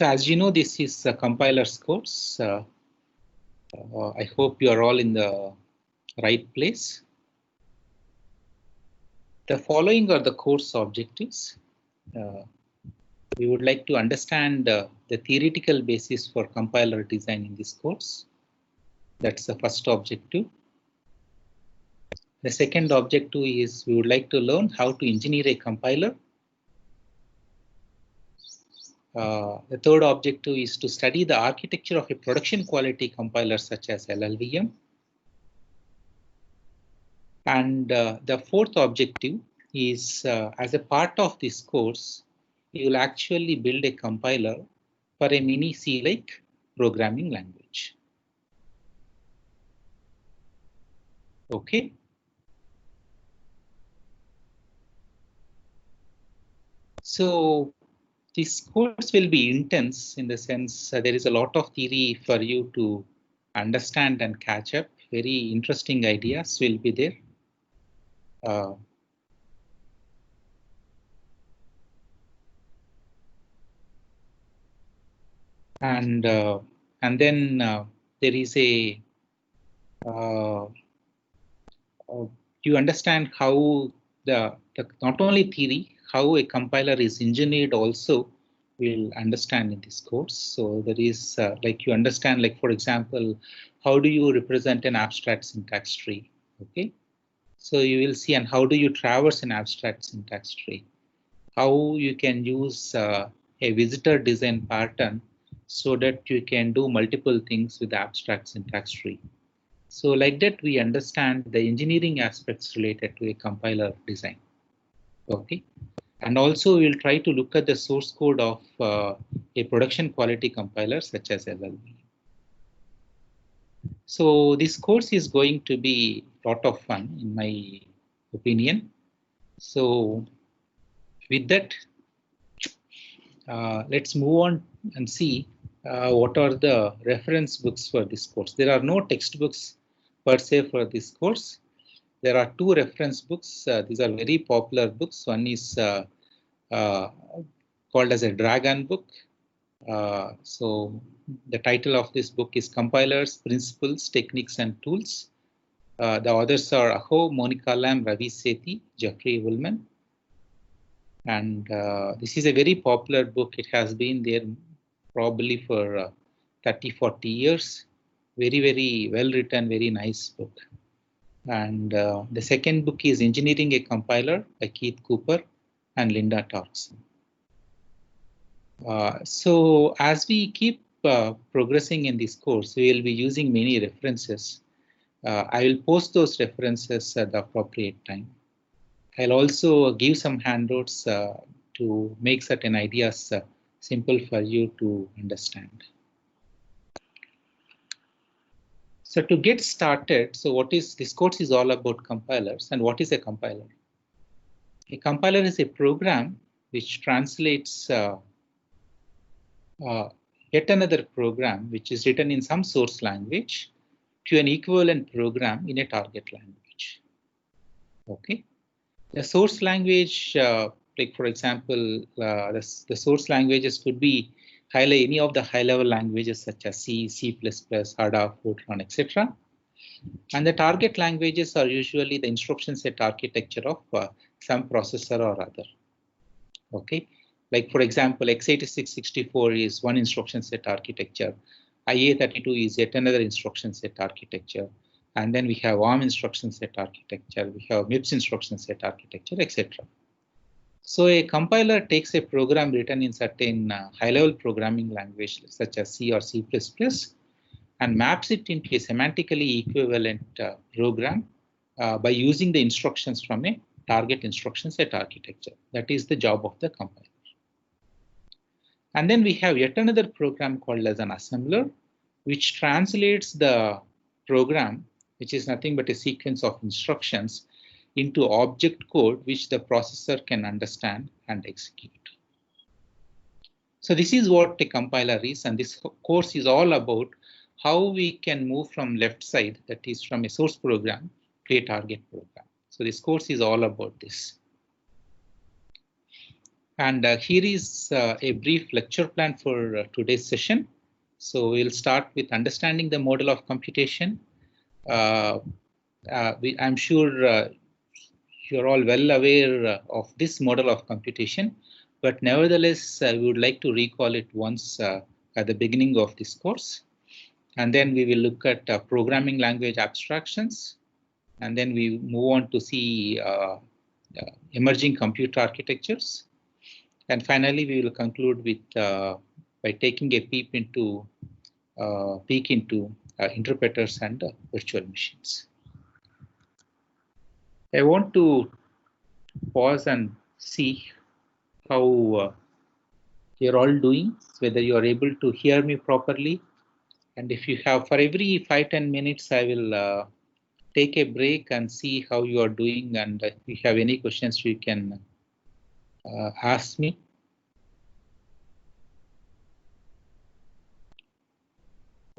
So as you know, this is a compiler's course. I hope you are all in the right place. The following are the course objectives. We would like to understand the theoretical basis for compiler design in this course. That's the first objective. The second objective is we would like to learn how to engineer a compiler. The third objective is to study the architecture of a production quality compiler such as LLVM. And the fourth objective is as a part of this course, you will actually build a compiler for a mini C-like programming language. Okay. So this course will be intense in the sense there is a lot of theory for you to understand and catch up. Very interesting ideas will be there. And then there is a you understand how the not only theory, how a compiler is engineered also will understand in this course. So there is like you understand, like for example, how do you represent an abstract syntax tree? Okay, so you will see, and how do you traverse an abstract syntax tree? How you can use a visitor design pattern so that you can do multiple things with the abstract syntax tree. So like that, we understand the engineering aspects related to a compiler design. Okay, and also we'll try to look at the source code of a production quality compiler such as LLVM. So this course is going to be a lot of fun, in my opinion. So with that, let's move on and see what are the reference books for this course. There are no textbooks per se for this course. There are two reference books. These are very popular books. One is called as a Dragon book. So the title of this book is Compilers, Principles, Techniques and Tools. The authors are Aho, Monica Lam, Ravi Sethi, Jeffrey Woolman. And this is a very popular book. It has been there probably for 30-40 years. Very, very well written, very nice book. And the second book is Engineering a Compiler by Keith Cooper and Linda Torkson. So as we keep progressing in this course, we will be using many references. I will post those references at the appropriate time. I'll also give some handouts to make certain ideas simple for you to understand. So to get started, so what is this course is all about compilers, and what is a compiler? A compiler is a program which translates yet another program which is written in some source language to an equivalent program in a target language. Okay. The source language, like for example, the source languages could be any of the high-level languages such as C, C++, Ada, Fortran, etc. And the target languages are usually the instruction set architecture of some processor or other. Okay, like for example, x86-64 is one instruction set architecture. IA32 is yet another instruction set architecture. And then we have ARM instruction set architecture, we have MIPS instruction set architecture, etc. So a compiler takes a program written in certain high-level programming language such as C or C++ and maps it into a semantically equivalent program by using the instructions from a target instruction set architecture. That is the job of the compiler. And then we have yet another program called as an assembler, which translates the program, which is nothing but a sequence of instructions, into object code which the processor can understand and execute. So this is what a compiler is, and this course is all about how we can move from left side, that is from a source program, to a target program. So this course is all about this. And here is a brief lecture plan for today's session. So we'll start with understanding the model of computation. I'm sure you're all well aware of this model of computation, but nevertheless, we would like to recall it once at the beginning of this course. And then we will look at programming language abstractions. And then we move on to see emerging computer architectures. And finally, we will conclude with by taking a peek into interpreters and virtual machines. I want to pause and see how you're all doing, whether you are able to hear me properly. And if you have, for every 5-10 minutes, I will take a break and see how you are doing. And if you have any questions, you can ask me.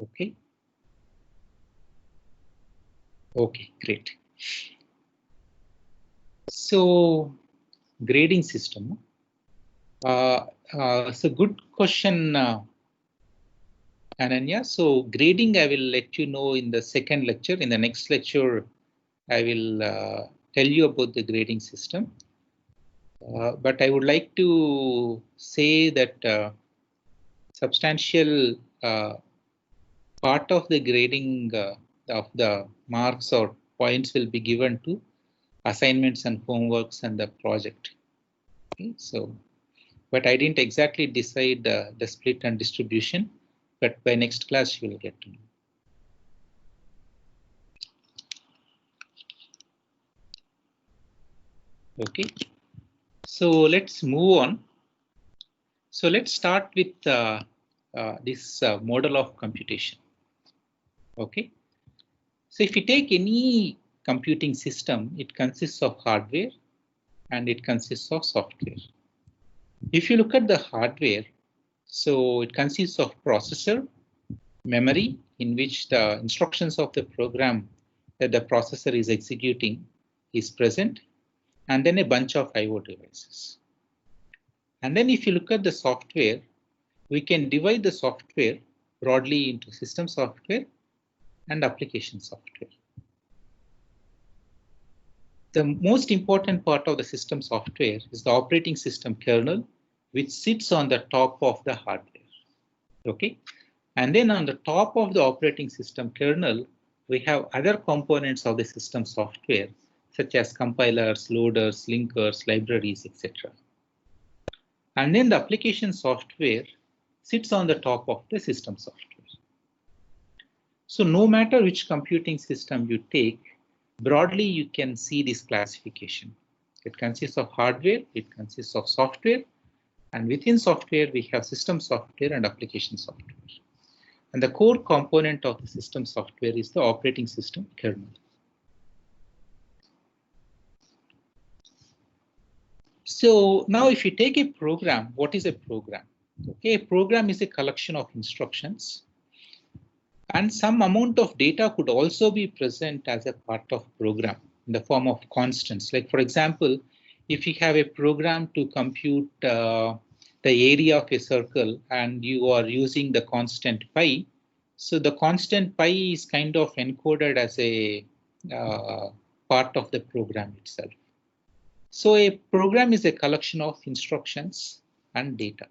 Okay. Okay, great. So, grading system. It's a good question, Ananya. So, grading, I will let you know in the second lecture. In the next lecture, I will tell you about the grading system. But I would like to say that substantial part of the grading of the marks or points will be given to assignments and homeworks and the project. Okay, so, but I didn't exactly decide the split and distribution, but by next class you will get to know. Okay, so let's move on. So let's start with this model of computation. Okay, so if you take any computing system, it consists of hardware and it consists of software. If you look at the hardware, so it consists of processor, memory, in which the instructions of the program that the processor is executing is present, and then a bunch of I/O devices. And then if you look at the software, we can divide the software broadly into system software and application software. The most important part of the system software is the operating system kernel, which sits on the top of the hardware. Okay, and then on the top of the operating system kernel, we have other components of the system software, such as compilers, loaders, linkers, libraries, etc. And then the application software sits on the top of the system software. So no matter which computing system you take, broadly you can see this classification. It consists of hardware, it consists of software, and within software we have system software and application software. And the core component of the system software is the operating system kernel. So now if you take a program, what is a program? Okay, a program is a collection of instructions, and some amount of data could also be present as a part of program in the form of constants. Like for example, if you have a program to compute the area of a circle and you are using the constant pi, so the constant pi is kind of encoded as a part of the program itself. So a program is a collection of instructions and data.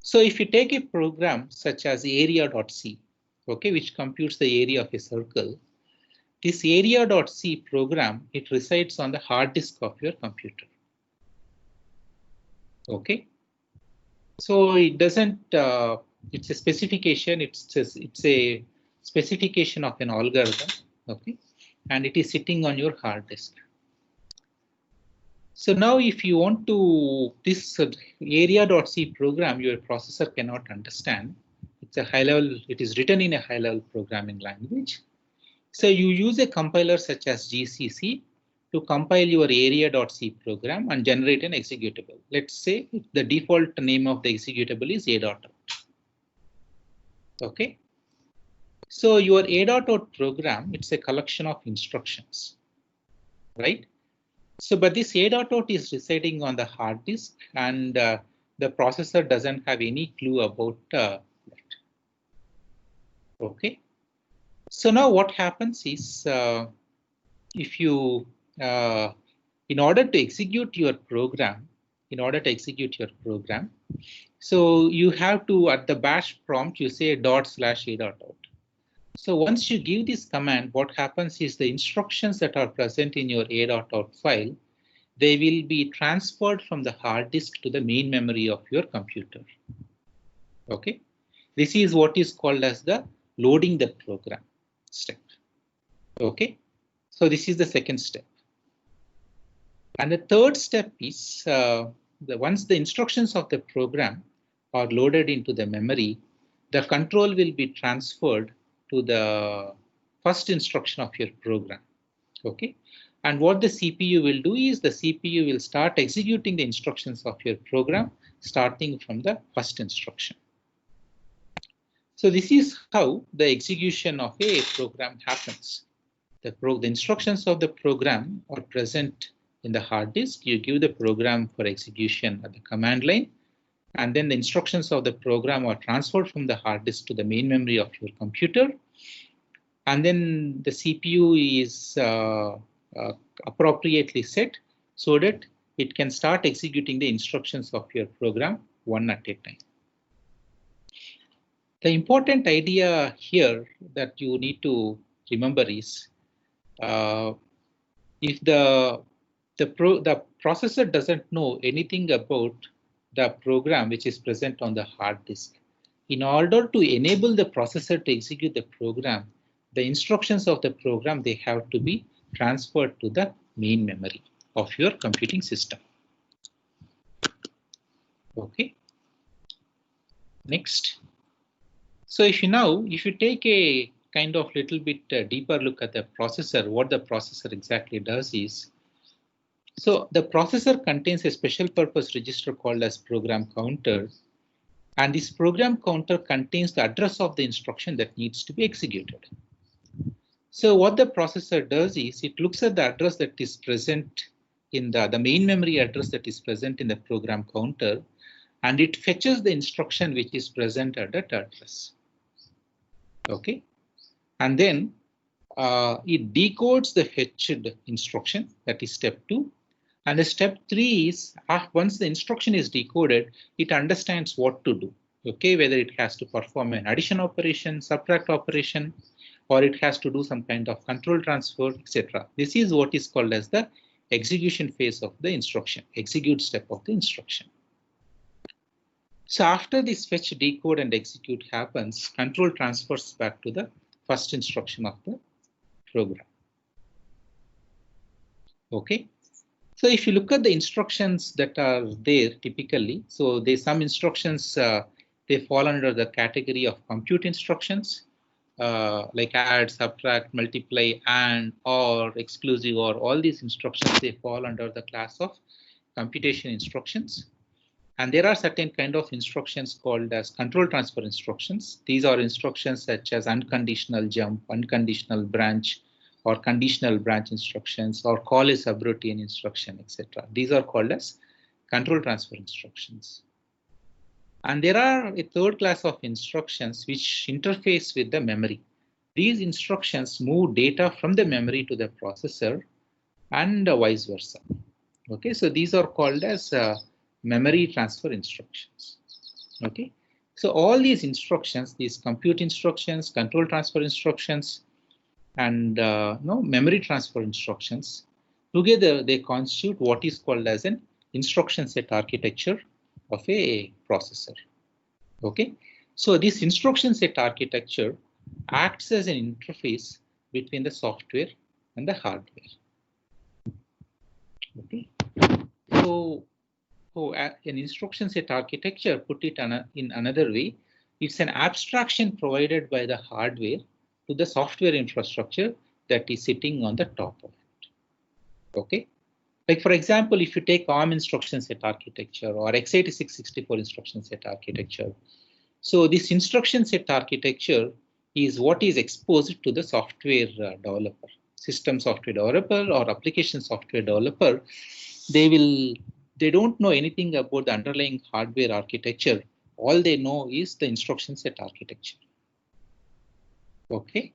So if you take a program such as area.c, okay, which computes the area of a circle, this area.c program, it resides on the hard disk of your computer. Okay, so it doesn't, it's a specification, it's a specification of an algorithm, okay, and it is sitting on your hard disk. So now if you want to, this area.c program, your processor cannot understand. It's a high level, it is written in a high level programming language. So you use a compiler such as GCC to compile your area.c program and generate an executable. Let's say the default name of the executable is a.out. Okay. So your a.out program, it's a collection of instructions, right? So, but this A.out is residing on the hard disk, and the processor doesn't have any clue about that. Okay. So now what happens is, if you, in order to execute your program, so you have to, at the bash prompt, you say ./A.out. So once you give this command, what happens is the instructions that are present in your A.out file, they will be transferred from the hard disk to the main memory of your computer. Okay, this is what is called as the loading the program step. Okay, so this is the second step. And the third step is once the instructions of the program are loaded into the memory, the control will be transferred to the first instruction of your program. Okay, and what the CPU will do is the CPU will start executing the instructions of your program starting from the first instruction. So this is how the execution of a program happens. The instructions of the program are present in the hard disk. You give the program for execution at the command line, and then the instructions of the program are transferred from the hard disk to the main memory of your computer. And then the CPU is appropriately set so that it can start executing the instructions of your program one at a time. The important idea here that you need to remember is if the processor doesn't know anything about the program which is present on the hard disk, in order to enable the processor to execute the program, the instructions of the program, they have to be transferred to the main memory of your computing system. Okay. Next. So if you take a kind of little bit deeper look at the processor, what the processor exactly does is, so the processor contains a special purpose register called as program counter. And this program counter contains the address of the instruction that needs to be executed. So what the processor does is it looks at the address that is present in the main memory address that is present in the program counter, and it fetches the instruction which is present at that address. Okay, and then it decodes the fetched instruction, that is step 2. And the step 3 is once the instruction is decoded, it understands what to do. Okay, whether it has to perform an addition operation, subtract operation, or it has to do some kind of control transfer, etc. This is what is called as the execution phase of the instruction, execute step of the instruction. So after this fetch, decode, and execute happens, control transfers back to the first instruction of the program. Okay. So if you look at the instructions that are there typically, so there's some instructions, they fall under the category of compute instructions, like add, subtract, multiply, and, or, exclusive, or all these instructions, they fall under the class of computation instructions. And there are certain kind of instructions called as control transfer instructions. These are instructions such as unconditional jump, unconditional branch, or conditional branch instructions, or call a subroutine instruction, etc. These are called as control transfer instructions. And there are a third class of instructions which interface with the memory. These instructions move data from the memory to the processor and vice versa. Okay, so these are called as memory transfer instructions. Okay, so all these instructions, these compute instructions, control transfer instructions, and memory transfer instructions, together they constitute what is called as an instruction set architecture of a processor. Okay, so this instruction set architecture acts as an interface between the software and the hardware. Okay, so an instruction set architecture, put it in another way, it's an abstraction provided by the hardware to the software infrastructure that is sitting on the top of it. Okay, like for example, if you take ARM instruction set architecture or x86-64 instruction set architecture, so this instruction set architecture is what is exposed to the software developer. system software developer or application software developer, they don't know anything about the underlying hardware architecture. All they know is the instruction set architecture. Okay.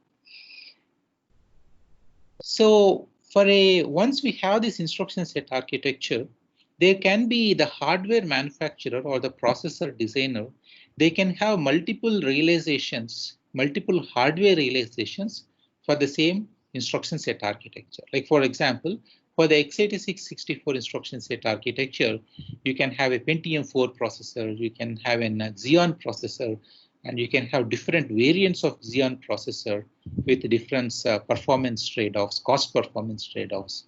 So once we have this instruction set architecture, there can be the hardware manufacturer or the processor designer. They can have multiple realizations, multiple hardware realizations for the same instruction set architecture. Like for example, for the x86-64 instruction set architecture, you can have a Pentium 4 processor, you can have a Xeon processor, and you can have different variants of Xeon processor with different performance trade-offs, cost performance trade-offs.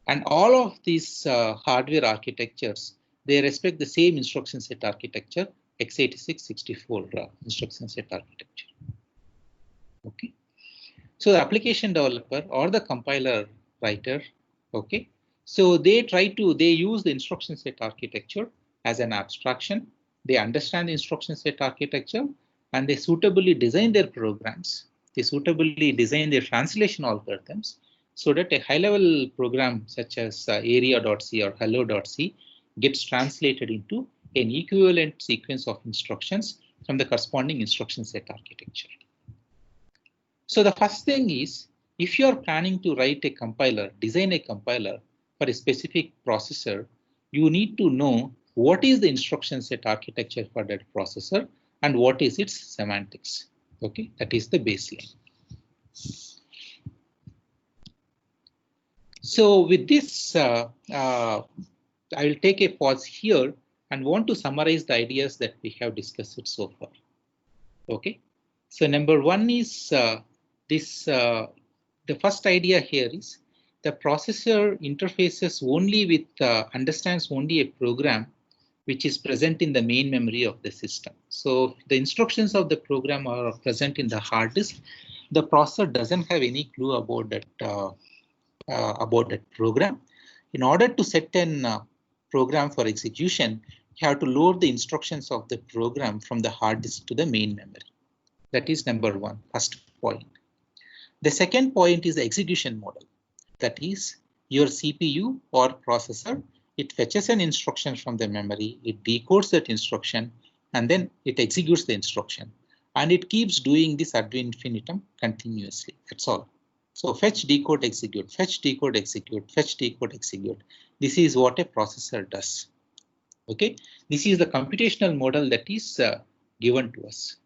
And all of these hardware architectures, they respect the same instruction set architecture, x86-64 instruction set architecture. Okay. So the application developer or the compiler writer, okay. So they use the instruction set architecture as an abstraction. They understand the instruction set architecture and they suitably design their programs. They suitably design their translation algorithms so that a high-level program such as area.c or hello.c gets translated into an equivalent sequence of instructions from the corresponding instruction set architecture. So the first thing is, if you are planning to write a compiler, design a compiler for a specific processor, you need to know what is the instruction set architecture for that processor and what is its semantics. Okay, that is the baseline. So with this, I will take a pause here and want to summarize the ideas that we have discussed so far. Okay, so number one is the first idea here is the processor interfaces only with, understands only a program which is present in the main memory of the system. So the instructions of the program are present in the hard disk. The processor doesn't have any clue about that program. In order to set an program for execution, you have to load the instructions of the program from the hard disk to the main memory. That is number one, first point. The second point is the execution model. That is, your CPU or processor, it fetches an instruction from the memory, it decodes that instruction, and then it executes the instruction. And it keeps doing this ad infinitum continuously. That's all. So fetch, decode, execute, fetch, decode, execute, fetch, decode, execute. This is what a processor does. Okay, this is the computational model that is given to us.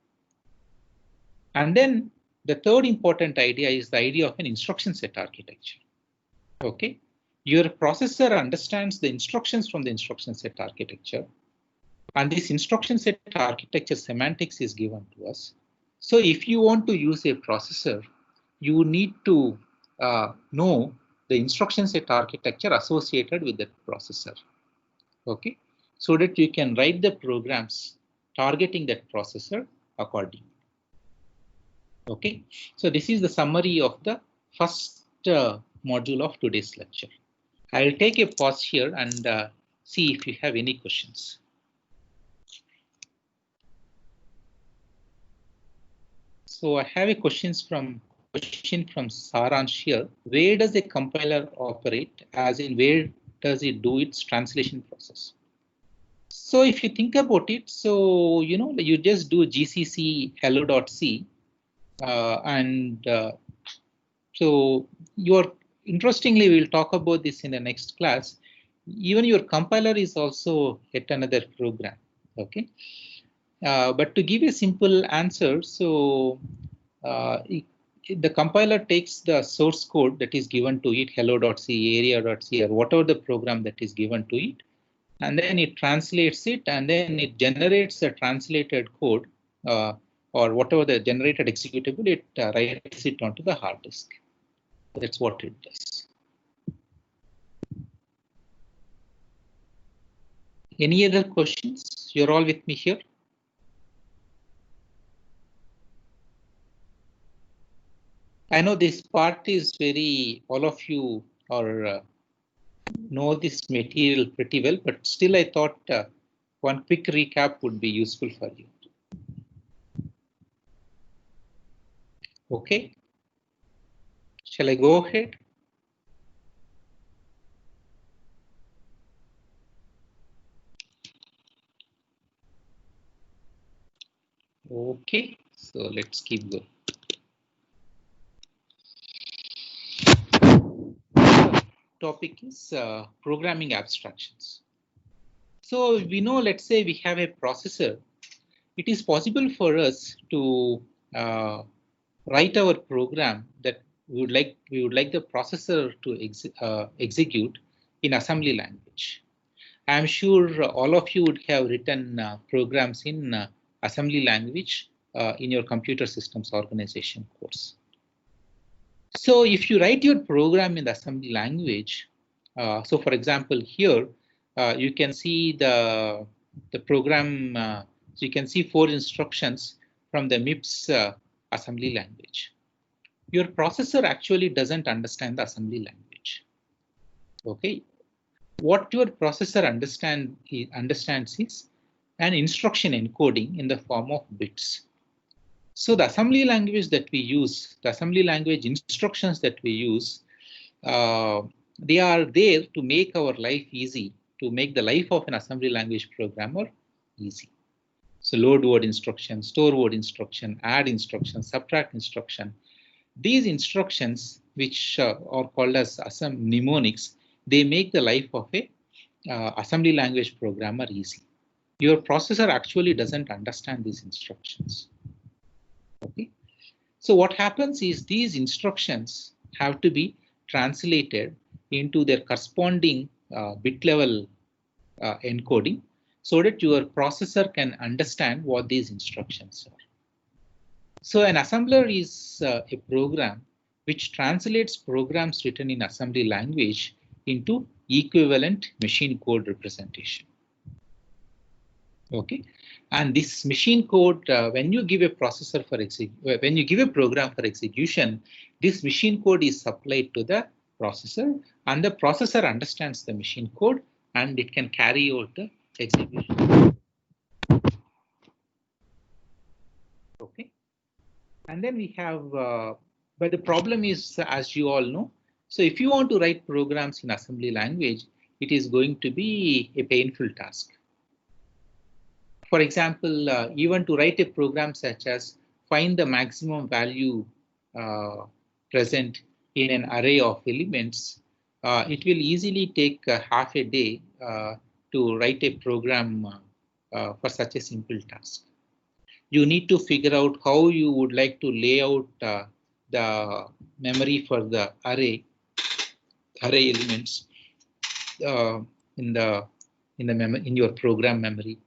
And then the third important idea is the idea of an instruction set architecture. Okay, your processor understands the instructions from the instruction set architecture, and this instruction set architecture semantics is given to us. So if you want to use a processor, you need to know the instruction set architecture associated with that processor. Okay, so that you can write the programs targeting that processor accordingly. Okay, so this is the summary of the first module of today's lecture. I will take a pause here and see if you have any questions. So I have a question from Saransh here. Where does a compiler operate? As in, where does it do its translation process? So if you think about it, so you just do gcc hello.c. So interestingly, we'll talk about this in the next class. Even your compiler is also yet another program. Okay, but to give a simple answer, so the compiler takes the source code that is given to it, hello.c, area.c, or whatever the program that is given to it, and then it translates it, and then it generates a translated code. Or whatever the generated executable, it writes it onto the hard disk. That's what it does. Any other questions? You're all with me here? I know this part is all of you are know this material pretty well, but still I thought one quick recap would be useful for you. Okay. Shall I go ahead? Okay, so let's keep going. Topic is programming abstractions. So we know, let's say we have a processor. It is possible for us to write our program that we would like the processor to execute in assembly language. I'm sure all of you would have written programs in assembly language in your computer systems organization course. So if you write your program in the assembly language, so for example here, you can see the program, so you can see 4 instructions from the MIPS assembly language. Your processor actually doesn't understand the assembly language. Okay, what your processor understands is an instruction encoding in the form of bits. So the assembly language that we use, the assembly language instructions that we use, they are there to make our life easy, to make the life of an assembly language programmer easy. So load word instruction, store word instruction, add instruction, subtract instruction. These instructions, which are called as mnemonics, they make the life of a assembly language programmer easy. Your processor actually doesn't understand these instructions. Okay. So what happens is these instructions have to be translated into their corresponding bit level encoding so that your processor can understand what these instructions are. So an assembler is a program which translates programs written in assembly language into equivalent machine code representation. Okay, and this machine code, when you give a processor for when you give a program for execution, this machine code is supplied to the processor, and the processor understands the machine code, and it can carry out the execution. Okay, and then we have, but the problem is, as you all know, so if you want to write programs in assembly language, it is going to be a painful task. For example, even to write a program such as find the maximum value present in an array of elements, it will easily take half a day to write a program for such a simple task. You need to figure out how you would like to lay out the memory for the array elements in your program memory.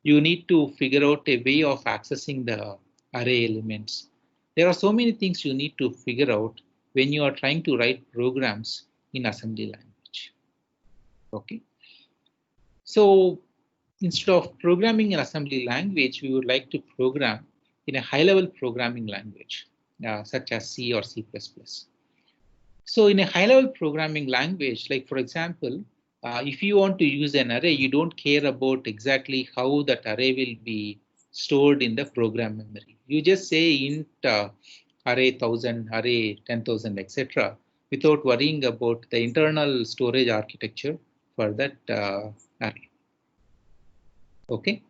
You need to figure out a way of accessing the array elements. There are so many things you need to figure out when you are trying to write programs in assembly language. Okay. So instead of programming in assembly language, we would like to program in a high-level programming language, such as C or C++. So in a high-level programming language, like for example, if you want to use an array, you don't care about exactly how that array will be stored in the program memory. You just say int array 1000, array 10,000, etc., without worrying about the internal storage architecture for that array. Okay.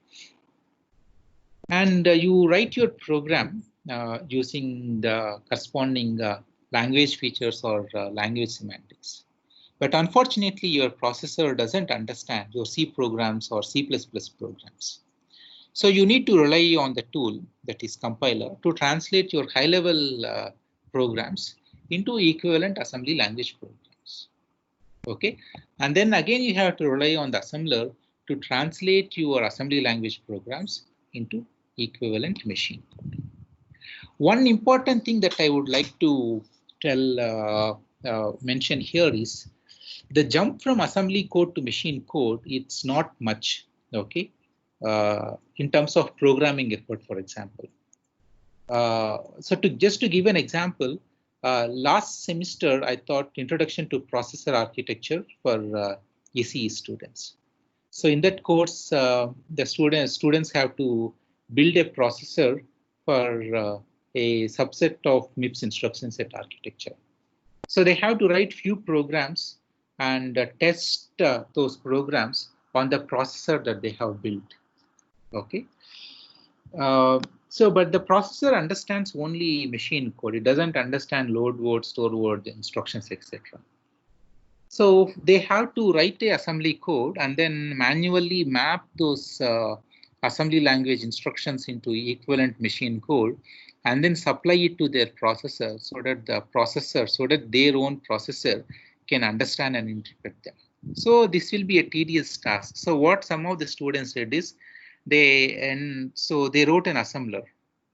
And you write your program using the corresponding language features or language semantics. But unfortunately, your processor doesn't understand your C programs or C++ programs. So you need to rely on the tool, that is compiler, to translate your high-level programs into equivalent assembly language programs. Okay, and then again you have to rely on the assembler to translate your assembly language programs into equivalent machine code. One important thing that I would like to mention here is the jump from assembly code to machine code. It's not much, okay, in terms of programming effort, for example. So just to give an example, last semester I taught Introduction to Processor Architecture for ECE students. So in that course, the students have to build a processor for a subset of MIPS instruction set architecture. So they have to write few programs and test those programs on the processor that they have built. Okay. But the processor understands only machine code. It doesn't understand load word, store word, instructions, etc. So they have to write a assembly code and then manually map those assembly language instructions into equivalent machine code and then supply it to their processor so that their own processor can understand and interpret them. So this will be a tedious task. So what some of the students did is they wrote an assembler,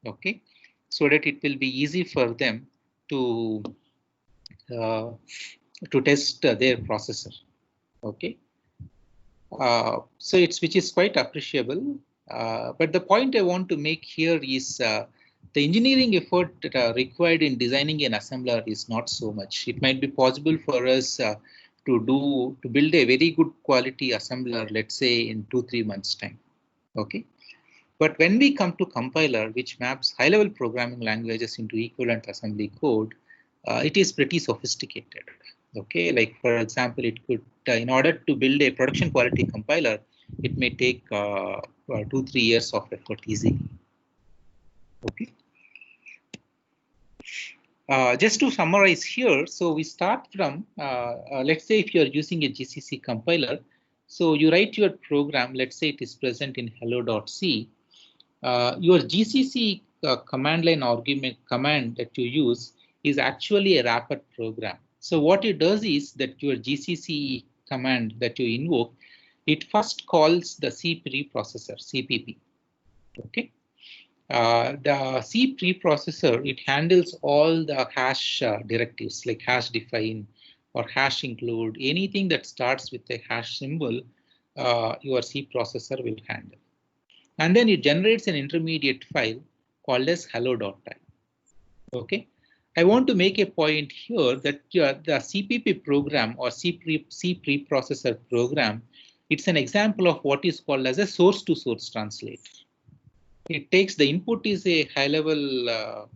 okay, so that it will be easy for them to test their processor. Okay, so which is quite appreciable. But the point I want to make here is the engineering effort required in designing an assembler is not so much. It might be possible for us to build a very good quality assembler, let's say in 2-3 months time. Okay. But when we come to compiler, which maps high-level programming languages into equivalent assembly code, it is pretty sophisticated. Okay, like for example, it could, in order to build a production quality compiler, it may take 2-3 years of effort easily. Okay. Just to summarize here, so we start from, let's say if you are using a GCC compiler, so you write your program, let's say it is present in hello.c. Your GCC command line argument command that you use is actually a wrapper program. So what it does is that your GCC command that you invoke, it first calls the C preprocessor, CPP. Okay. The C preprocessor, it handles all the hash directives like hash define or hash include, anything that starts with a hash symbol, your C processor will handle. And then it generates an intermediate file called as hello.i. Okay, I want to make a point here that the CPP program or C preprocessor program, it's an example of what is called as a source-to-source translator. It takes the input is a high-level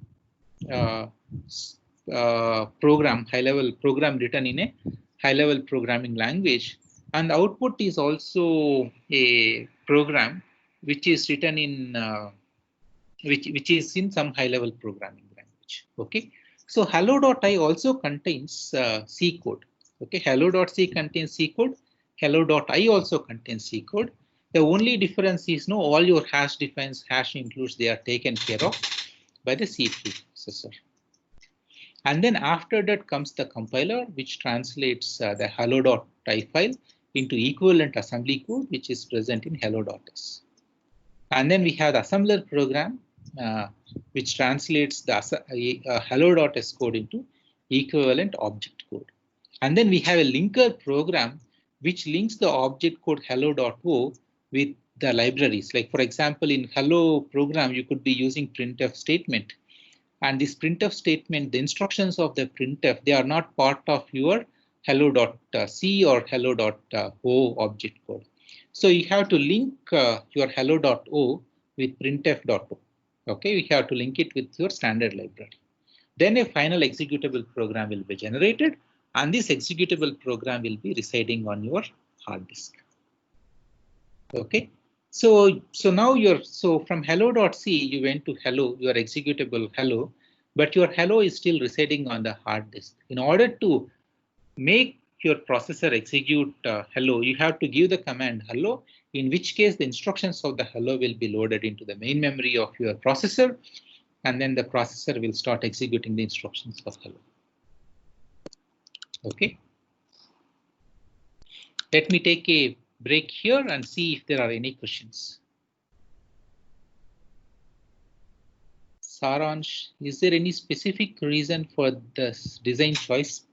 program, high-level program written in a high-level programming language, and the output is also a program which is written in which is in some high-level programming language. Okay, so hello.i also contains C code. Okay, hello.c contains C code. Hello.i also contains C code. The only difference is all your hash defines, hash includes, they are taken care of by the C preprocessor. And then after that comes the compiler, which translates the hello.i file into equivalent assembly code, which is present in hello.s. And then we have the assembler program, which translates the hello.s code into equivalent object code. And then we have a linker program, which links the object code hello.o with the libraries. Like for example, in hello program, you could be using printf statement. And this printf statement, the instructions of the printf, they are not part of your hello.c or hello.o object code. So you have to link your hello.o with printf.o. Okay, we have to link it with your standard library. Then a final executable program will be generated, and this executable program will be residing on your hard disk. Okay, so now from hello.c you went to hello, your executable hello, but your hello is still residing on the hard disk. In order to make your processor execute hello, you have to give the command hello, in which case the instructions of the hello will be loaded into the main memory of your processor, and then the processor will start executing the instructions of hello. Okay, let me take a break here and see if there are any questions. Saransh, is there any specific reason for this design choice?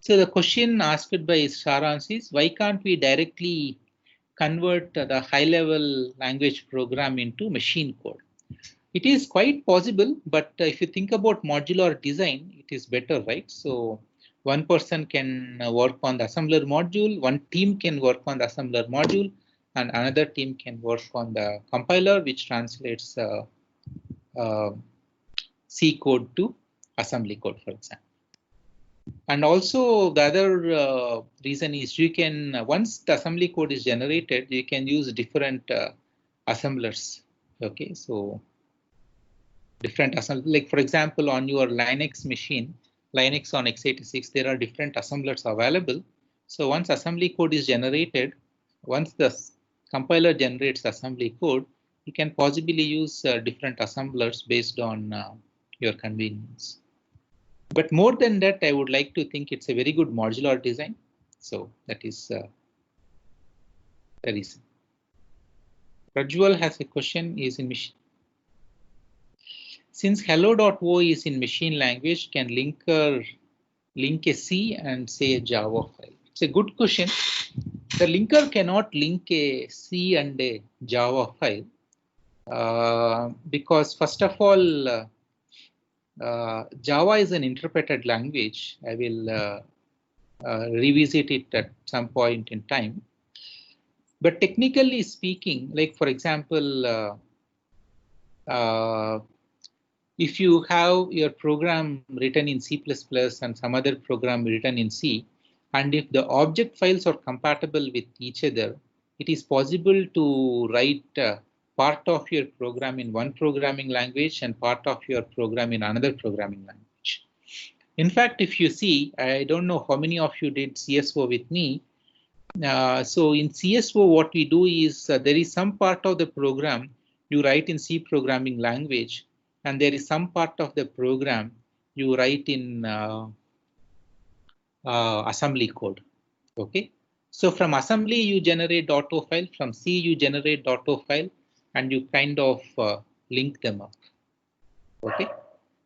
So the question asked by Saransh is, why can't we directly convert the high-level language program into machine code? It is quite possible, but if you think about modular design, it is better, right? So one person can work on the assembler module, one team can work on the assembler module, and another team can work on the compiler, which translates C code to assembly code, for example. And also the other reason is you can, once the assembly code is generated, you can use different assemblers. Okay, so different assembly, like for example, on your Linux machine, Linux on x86, there are different assemblers available. So once assembly code is generated, once the compiler generates assembly code, you can possibly use different assemblers based on your convenience. But more than that, I would like to think it's a very good modular design. So that is the reason. Rajwal has a question, is in machine. Since hello.o is in machine language, can linker link a C and say a Java file? It's a good question. The linker cannot link a C and a Java file because first of all, Java is an interpreted language. I will revisit it at some point in time. But technically speaking, like for example, if you have your program written in C++ and some other program written in C, and if the object files are compatible with each other, it is possible to write part of your program in one programming language and part of your program in another programming language. In fact, if you see, I don't know how many of you did CSO with me. So in CSO, what we do is there is some part of the program you write in C programming language, and there is some part of the program you write in assembly code. Okay. So from assembly you generate .o file, from C you generate .o file, and you kind of link them up. Okay.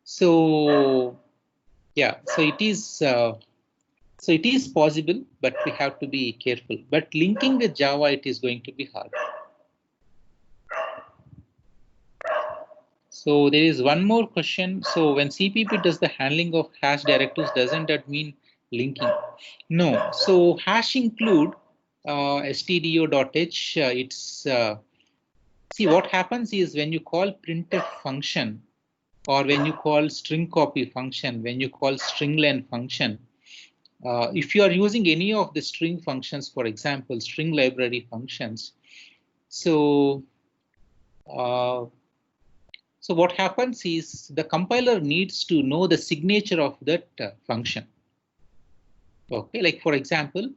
So yeah, so it is possible, but we have to be careful. But linking with Java, it is going to be hard. So there is one more question. So when CPP does the handling of hash directives, doesn't that mean linking? No. So hash include stdio.h. It's see what happens is when you call printf function, or when you call string copy function, when you call string len function. If you are using any of the string functions, for example, string library functions, so what happens is the compiler needs to know the signature of that function. Okay, like for example,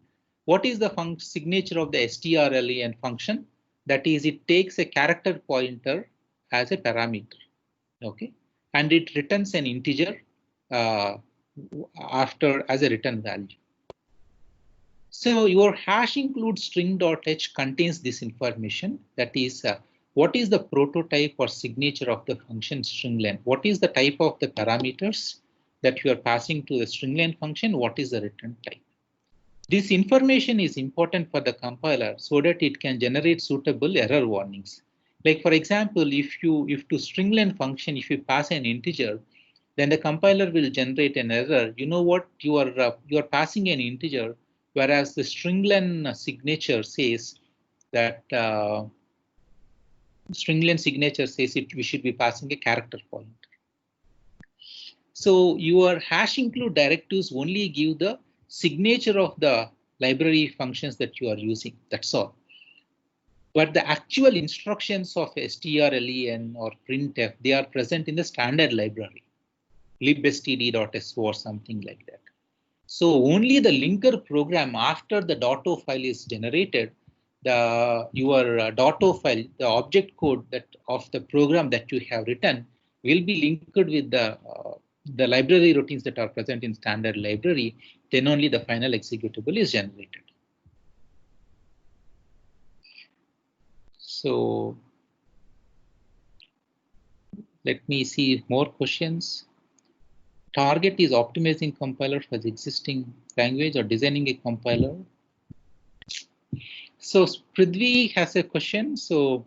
what is the signature of the strlen function? That is, it takes a character pointer as a parameter. Okay, and it returns an integer after as a return value. So your hash include string.h contains this information. That is, what is the prototype or signature of the function string len? What is the type of the parameters that you are passing to the string len function? What is the return type? This information is important for the compiler so that it can generate suitable error warnings. Like for example, if to string len function, if you pass an integer, then the compiler will generate an error. You know what? You are passing an integer, whereas the string len signature says that we should be passing a character pointer. So your hash include directives only give the signature of the library functions that you are using. That's all. But the actual instructions of strlen or printf, they are present in the standard library, libstd.so or something like that. So only the linker program after the .o file is generated, your .o file, the object code that of the program that you have written will be linked with the library routines that are present in standard library. Then only the final executable is generated. So let me see more questions. Target is optimizing compiler for the existing language or designing a compiler. So Prithvi has a question. So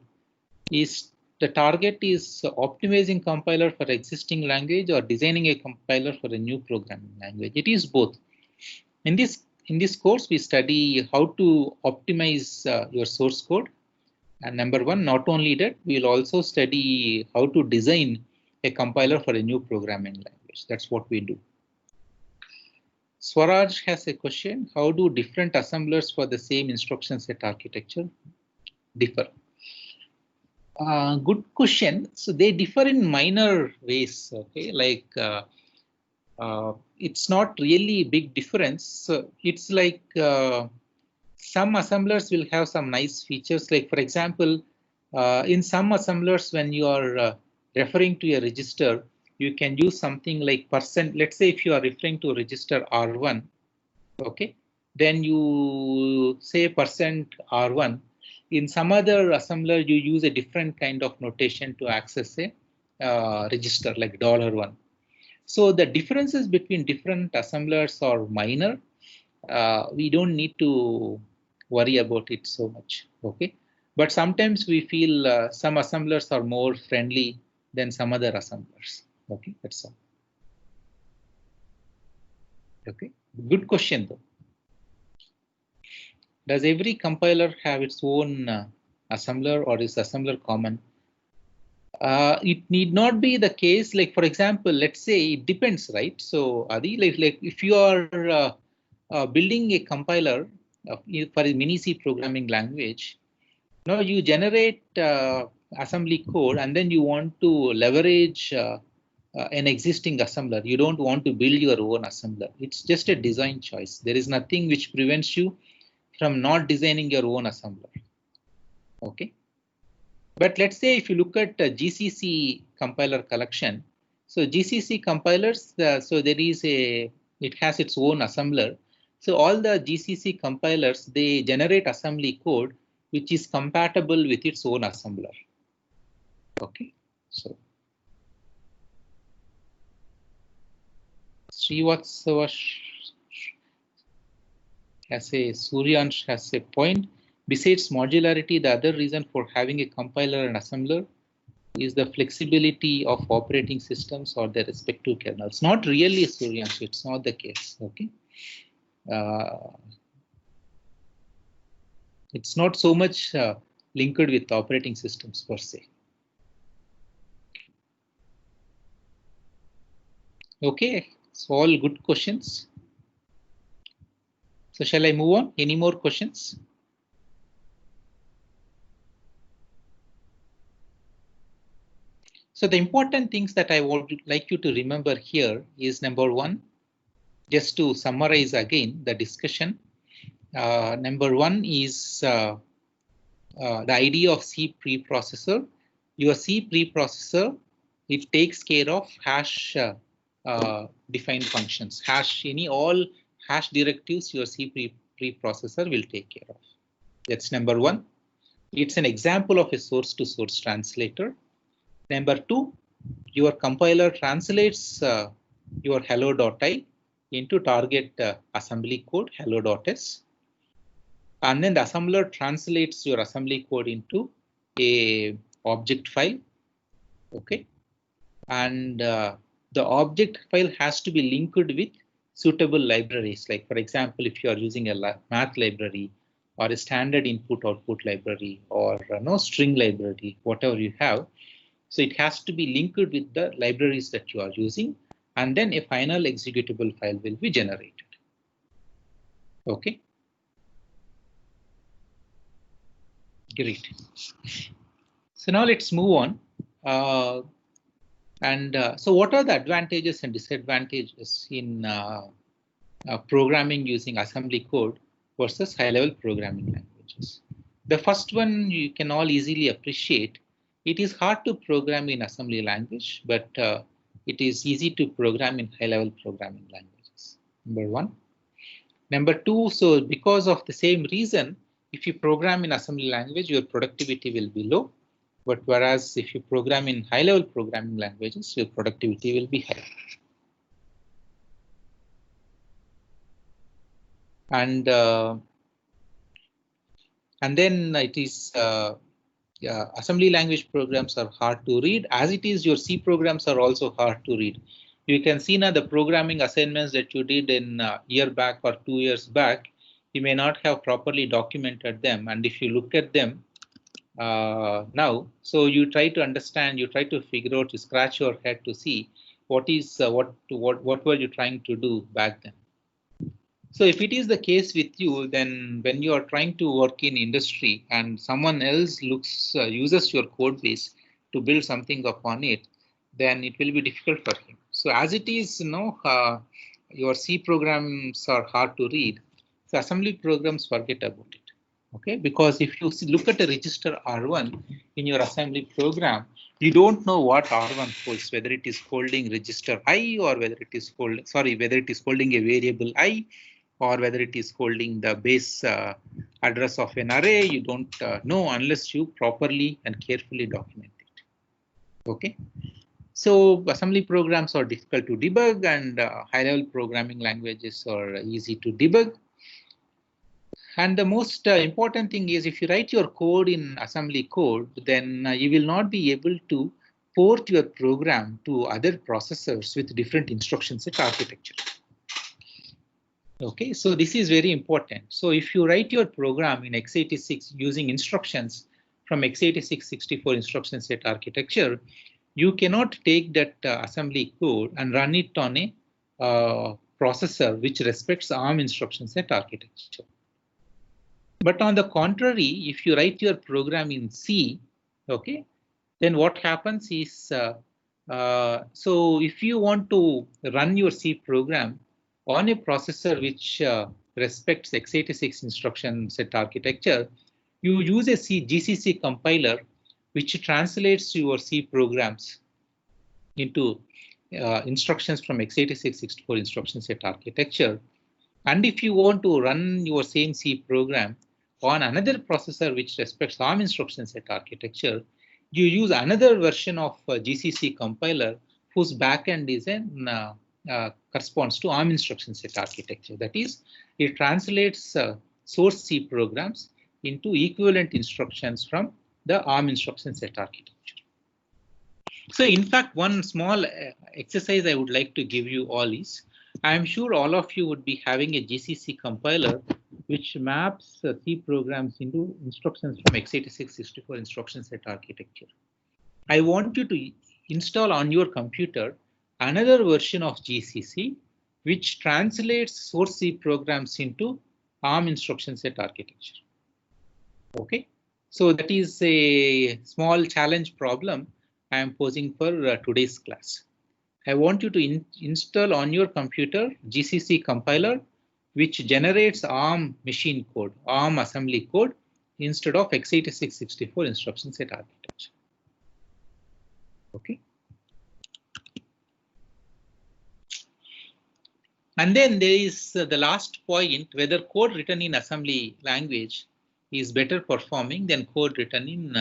is the target is optimizing compiler for existing language or designing a compiler for a new programming language? It is both. In this course, we study how to optimize your source code. And number one, not only that, we will also study how to design a compiler for a new programming language. That's what we do. Swaraj has a question. How do different assemblers for the same instruction set architecture differ? Good question. So they differ in minor ways. Okay, like it's not really big difference. So it's like some assemblers will have some nice features. Like for example, in some assemblers, when you are referring to a register, you can use something like %. Let's say if you are referring to a register R1, okay, then you say %R1. In some other assembler, you use a different kind of notation to access a register like $1. So the differences between different assemblers are minor. We don't need to worry about it so much. Okay, but sometimes we feel some assemblers are more friendly than some other assemblers. Okay, that's all. Okay, good question though. Does every compiler have its own assembler, or is assembler common? It need not be the case. Like for example, let's say it depends, right? So Adi, like if you are building a compiler for a mini C programming language, now you generate assembly code and then you want to leverage an existing assembler. You don't want to build your own assembler. It's just a design choice. There is nothing which prevents you from not designing your own assembler. Okay. But let's say if you look at GCC compiler collection, so GCC compilers, so there is it has its own assembler. So all the GCC compilers, they generate assembly code which is compatible with its own assembler. Okay, so Srivatsava has a Suryansh has a point. Besides modularity, the other reason for having a compiler and assembler is the flexibility of operating systems or their respective kernels. Not really, Suryansh, it's not the case. Okay. It's not so much linked with operating systems per se. Okay, so all good questions. So shall I move on? Any more questions? So the important things that I would like you to remember here is number one, just to summarize again the discussion. Number one is the idea of C preprocessor. Your C preprocessor, it takes care of hash defined functions, all hash directives your C preprocessor will take care of. That's number one. It's an example of a source to source translator. Number two, your compiler translates your hello.i into target assembly code hello.s. And then the assembler translates your assembly code into a object file. Okay. And the object file has to be linked with suitable libraries. Like for example, if you are using a math library or a standard input-output library or no string library, whatever you have. So it has to be linked with the libraries that you are using, and then a final executable file will be generated. Okay. Great. So now let's move on. So what are the advantages and disadvantages in programming using assembly code versus high-level programming languages? The first one you can all easily appreciate. It is hard to program in assembly language, but it is easy to program in high-level programming languages. Number one. Number two, so because of the same reason, if you program in assembly language, your productivity will be low. But whereas if you program in high-level programming languages, your productivity will be high. And then it is assembly language programs are hard to read. As it is, your C programs are also hard to read. You can see now the programming assignments that you did in a year back or 2 years back, you may not have properly documented them. And if you look at them, now. So you try to understand, you try to figure out, you scratch your head to see what is what were you trying to do back then. So if it is the case with you, then when you are trying to work in industry and someone else uses your code base to build something upon it, then it will be difficult for him. So as it is, your C programs are hard to read. So assembly programs, forget about it. Okay, because if you look at a register R1 in your assembly program, you don't know what R1 holds, whether it is holding register I or whether it is whether it is holding a variable I or whether it is holding the base address of an array. You don't know unless you properly and carefully document it. Okay. So assembly programs are difficult to debug, and high-level programming languages are easy to debug. And the most important thing is, if you write your code in assembly code, then you will not be able to port your program to other processors with different instruction set architecture. Okay, so this is very important. So if you write your program in x86 using instructions from x86 64 instruction set architecture, you cannot take that assembly code and run it on a processor which respects ARM instruction set architecture. But on the contrary, if you write your program in C, okay, then what happens is, so if you want to run your C program on a processor which respects x86 instruction set architecture, you use a GCC compiler which translates your C programs into instructions from x86 64 instruction set architecture. And if you want to run your same C program on another processor which respects ARM instruction set architecture, you use another version of GCC compiler whose backend is corresponds to ARM instruction set architecture. That is, it translates source C programs into equivalent instructions from the ARM instruction set architecture. So in fact, one small exercise I would like to give you all is, I am sure all of you would be having a GCC compiler which maps C programs into instructions from x86 64 instruction set architecture. I want you to install on your computer another version of GCC which translates source C programs into ARM instruction set architecture. Okay, so that is a small challenge problem I am posing for today's class. I want you to install on your computer GCC compiler which generates ARM machine code, ARM assembly code instead of x86 64 instruction set architecture. Okay. And then there is the last point, whether code written in assembly language is better performing than code written in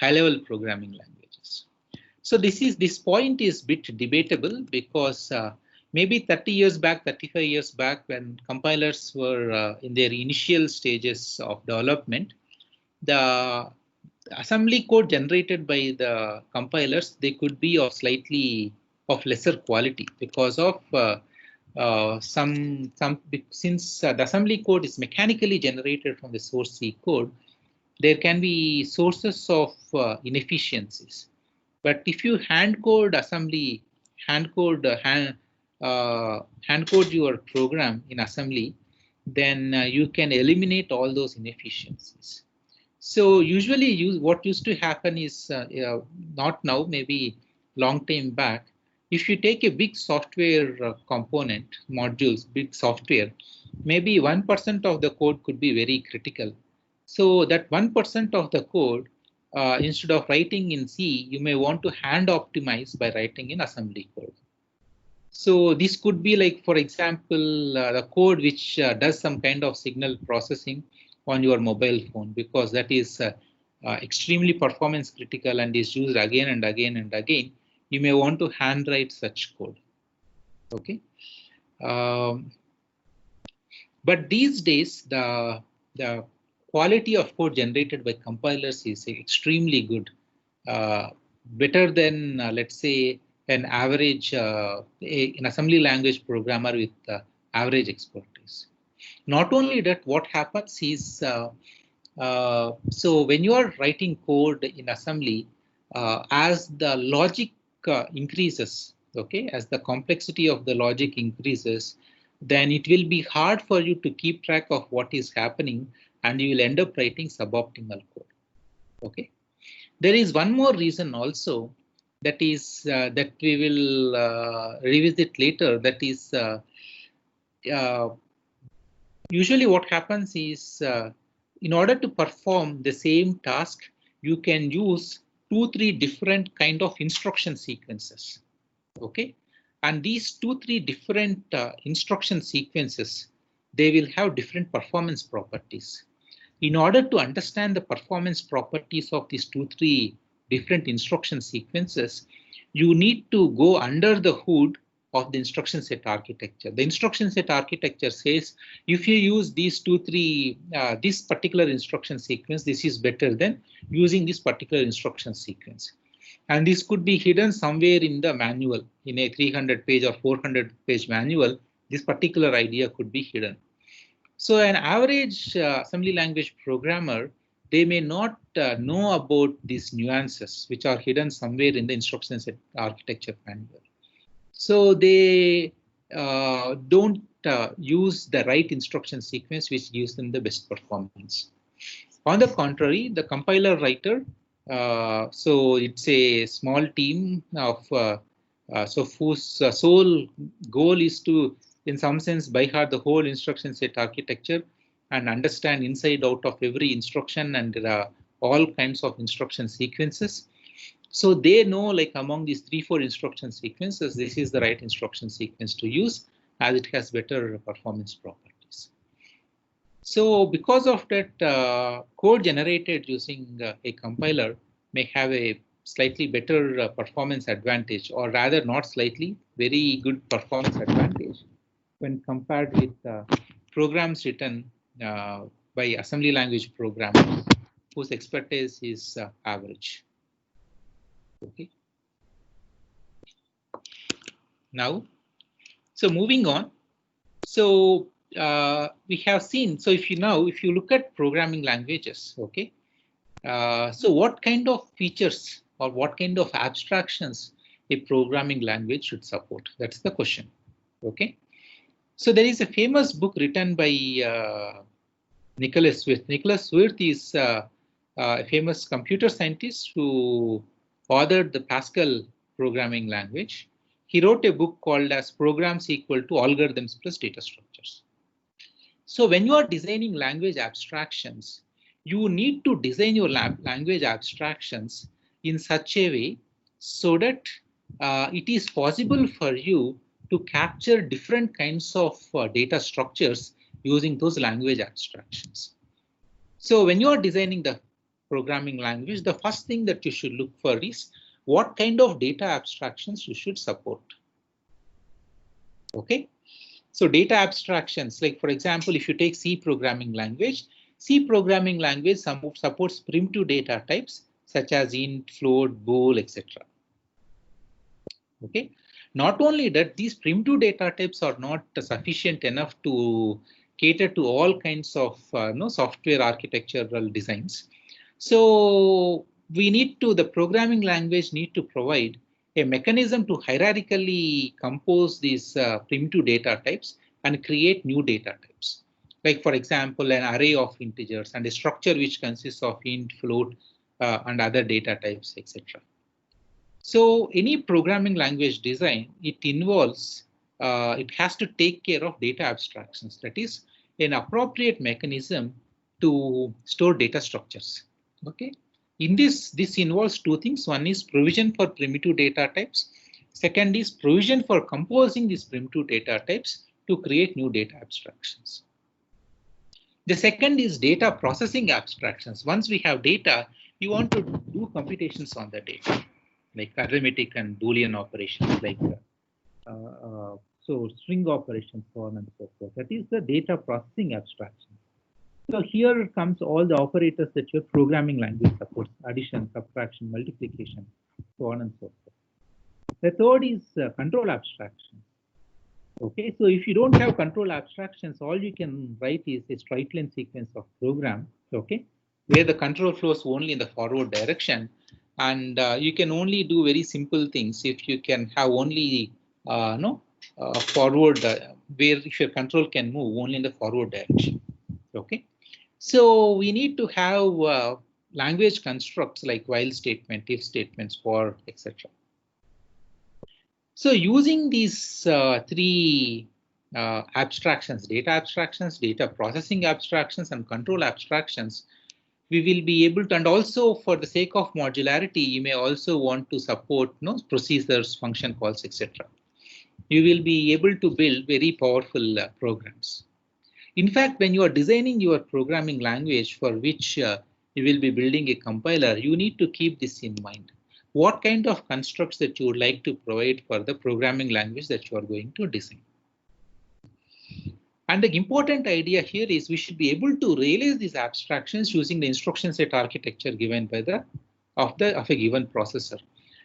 high-level programming languages. So this point is a bit debatable because maybe 30 years back, 35 years back, when compilers were in their initial stages of development, the assembly code generated by the compilers, they could be of lesser quality because of since the assembly code is mechanically generated from the source C code, there can be sources of inefficiencies. But if you hand code your program in assembly, then you can eliminate all those inefficiencies. So usually what used to happen is, not now, maybe long time back, if you take a big software component, modules, big software, maybe 1% of the code could be very critical. So that 1% of the code, instead of writing in C, you may want to hand optimize by writing in assembly code. So this could be like, for example, the code which does some kind of signal processing on your mobile phone, because that is extremely performance critical and is used again and again and again. You may want to handwrite such code. Okay. But these days, the quality of code generated by compilers is extremely good, better than let's say an average an assembly language programmer with average expertise. Not only that, what happens is So when you are writing code in assembly, as the logic increases, okay, as the complexity of the logic increases, then it will be hard for you to keep track of what is happening, and you will end up writing suboptimal code. Okay. There is one more reason also, that is that we will revisit later. That is usually what happens is in order to perform the same task, you can use 2-3 different kind of instruction sequences. Okay, and these 2-3 different instruction sequences, they will have different performance properties. In order to understand the performance properties of these 2-3 different instruction sequences, you need to go under the hood of the instruction set architecture. The instruction set architecture says if you use these 2-3 this particular instruction sequence, this is better than using this particular instruction sequence. And this could be hidden somewhere in the manual, in a 300-page or 400-page manual. This particular idea could be hidden. So an average assembly language programmer, they may not know about these nuances which are hidden somewhere in the instruction set architecture manual. So they don't use the right instruction sequence which gives them the best performance. On the contrary, the compiler writer, so it's a small team of so whose sole goal is to, in some sense, by heart the whole instruction set architecture and understand inside out of every instruction, and there are all kinds of instruction sequences. So they know, like, among these 3-4 instruction sequences, this is the right instruction sequence to use, as it has better performance properties. So because of that, code generated using a compiler may have a slightly better performance advantage, or rather not slightly, very good performance advantage when compared with programs written by assembly language programmers whose expertise is average. Okay. Now, so moving on. So we have seen, so if you look at programming languages, okay, so what kind of features or what kind of abstractions a programming language should support? That's the question. Okay. So there is a famous book written by Nicholas Wirth. Nicholas Wirth is a famous computer scientist who authored the Pascal programming language. He wrote a book called as Programs Equal to Algorithms Plus Data Structures. So when you are designing language abstractions, you need to design your language abstractions in such a way so that it is possible for you to capture different kinds of data structures using those language abstractions. So when you are designing the programming language, the first thing that you should look for is what kind of data abstractions you should support. Okay. So data abstractions, like for example, if you take C programming language supports primitive data types such as int, float, bool, etc. Okay. Not only that, these primitive data types are not sufficient enough to cater to all kinds of software architectural designs. So the programming language need to provide a mechanism to hierarchically compose these primitive data types and create new data types. Like for example, an array of integers and a structure which consists of int, float, and other data types, etc. So any programming language design, it involves, it has to take care of data abstractions. That is an appropriate mechanism to store data structures. Okay. In this involves two things. One is provision for primitive data types. Second is provision for composing these primitive data types to create new data abstractions. The second is data processing abstractions. Once we have data, you want to do computations on the data, like arithmetic and Boolean operations, like so string operations, so on and so forth. That is the data processing abstraction. So here comes all the operators that your programming language supports: addition, subtraction, multiplication, so on and so forth. The third is control abstraction. Okay, so if you don't have control abstractions, all you can write is a straight line sequence of program. Okay, where the control flows only in the forward direction. And you can only do very simple things if you can have only forward, where if your control can move only in the forward direction. Okay, so we need to have language constructs like while statement, if statements, for, etc. So using these three abstractions, data processing abstractions, and control abstractions, we will be able to, and also for the sake of modularity, you may also want to support procedures, function calls, etc. You will be able to build very powerful programs. In fact, when you are designing your programming language for which you will be building a compiler, you need to keep this in mind. What kind of constructs that you would like to provide for the programming language that you are going to design. And the important idea here is we should be able to realize these abstractions using the instruction set architecture given by of a given processor.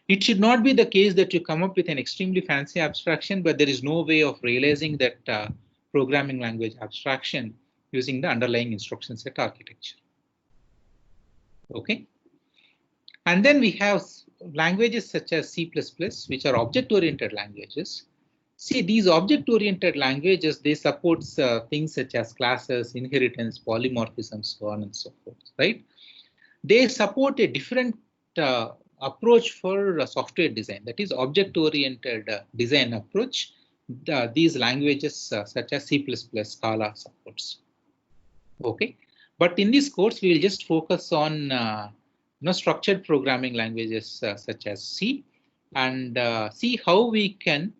It should not be the case that you come up with an extremely fancy abstraction, but there is no way of realizing that programming language abstraction using the underlying instruction set architecture. Okay. And then we have languages such as C++, which are object-oriented languages. See, these object-oriented languages, they support things such as classes, inheritance, polymorphism, so on and so forth, right? They support a different approach for software design, that is object-oriented design approach. These languages such as C++, Scala supports. Okay, but in this course, we will just focus on structured programming languages such as C, and see how we can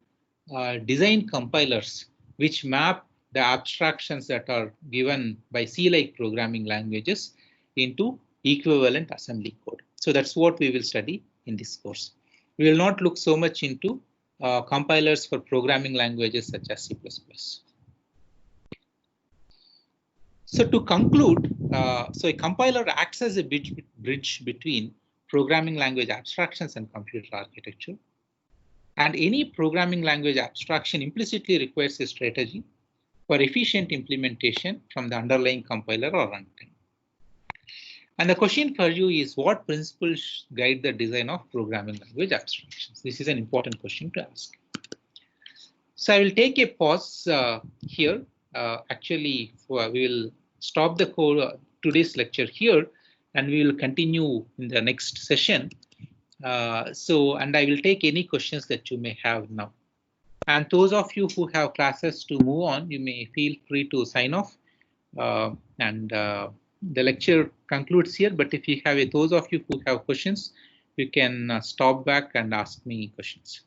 design compilers which map the abstractions that are given by C-like programming languages into equivalent assembly code. So that's what we will study in this course. We will not look so much into compilers for programming languages such as C++. So to conclude, so a compiler acts as a bridge between programming language abstractions and computer architecture. And any programming language abstraction implicitly requires a strategy for efficient implementation from the underlying compiler or runtime. And the question for you is, what principles guide the design of programming language abstractions? This is an important question to ask. So I will take a pause here. Actually, we will stop the today's lecture here, and we will continue in the next session. And I will take any questions that you may have now. And those of you who have classes to move on, you may feel free to sign off. The lecture concludes here, but if you have those of you who have questions, you can stop back and ask me questions.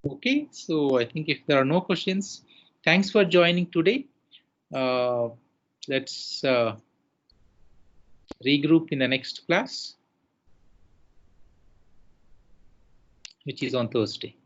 Okay, so I think if there are no questions, thanks for joining today. Let's regroup in the next class, which is on Thursday.